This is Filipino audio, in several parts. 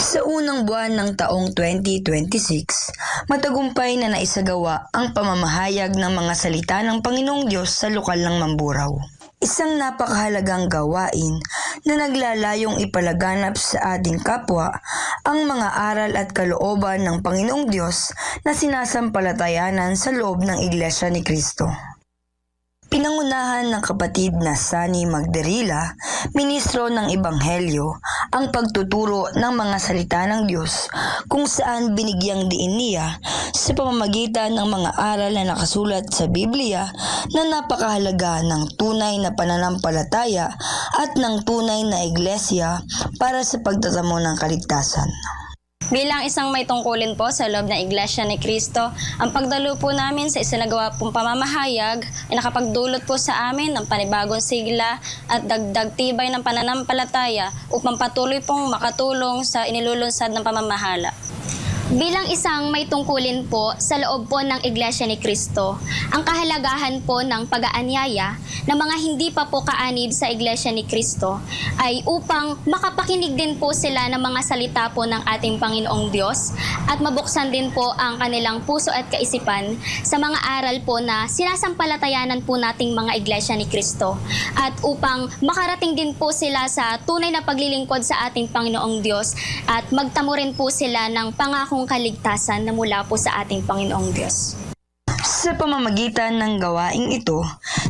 Sa unang buwan ng taong 2026, matagumpay na naisagawa ang pamamahayag ng mga salita ng Panginoong Diyos sa lokal ng Mamburao. Isang napakahalagang gawain na naglalayong ipalaganap sa ating kapwa ang mga aral at kalooban ng Panginoong Diyos na sinasampalatayanan sa loob ng Iglesia ni Cristo. Pinangunahan ng kapatid na Sunny Magderila, ministro ng Ebanghelyo, ang pagtuturo ng mga salita ng Diyos kung saan binigyang diin niya sa pamamagitan ng mga aral na nakasulat sa Biblia na napakahalaga ng tunay na pananampalataya at ng tunay na iglesia para sa pagtatamo ng kaligtasan. Bilang isang may tungkulin po sa loob ng Iglesia ni Cristo, ang pagdalo po namin sa isinagawa pong pamamahayag ay nakapagdulot po sa amin ng panibagong sigla at dagdag tibay ng pananampalataya upang patuloy pong makatulong sa inilulunsad ng pamamahala. Bilang isang may tungkulin po sa loob po ng Iglesia ni Cristo, ang kahalagahan po ng pag-aanyaya ng mga hindi pa po kaanib sa Iglesia ni Cristo ay upang makapakinig din po sila ng mga salita po ng ating Panginoong Diyos at mabuksan din po ang kanilang puso at kaisipan sa mga aral po na sinasampalatayanan po nating mga Iglesia ni Cristo at upang makarating din po sila sa tunay na paglilingkod sa ating Panginoong Diyos at magtamo rin po sila ng pangakong kaligtasan na mula po sa ating Panginoong Diyos. Sa pamamagitan ng gawaing ito,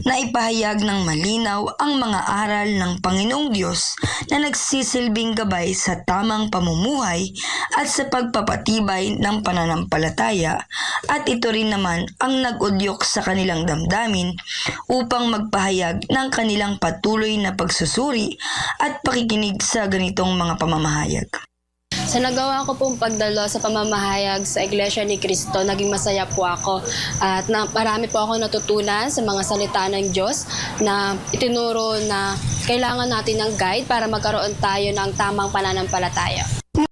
naipahayag ng malinaw ang mga aral ng Panginoong Diyos na nagsisilbing gabay sa tamang pamumuhay at sa pagpapatibay ng pananampalataya, at ito rin naman ang nag-udyok sa kanilang damdamin upang magpahayag ng kanilang patuloy na pagsusuri at pakikinig sa ganitong mga pamamahayag. Sa nagawa ko pong pagdalo sa pamamahayag sa Iglesia ni Cristo, naging masaya po ako at marami po ako natutunan sa mga salita ng Diyos na itinuro na kailangan natin ng guide para magkaroon tayo ng tamang pananampalataya.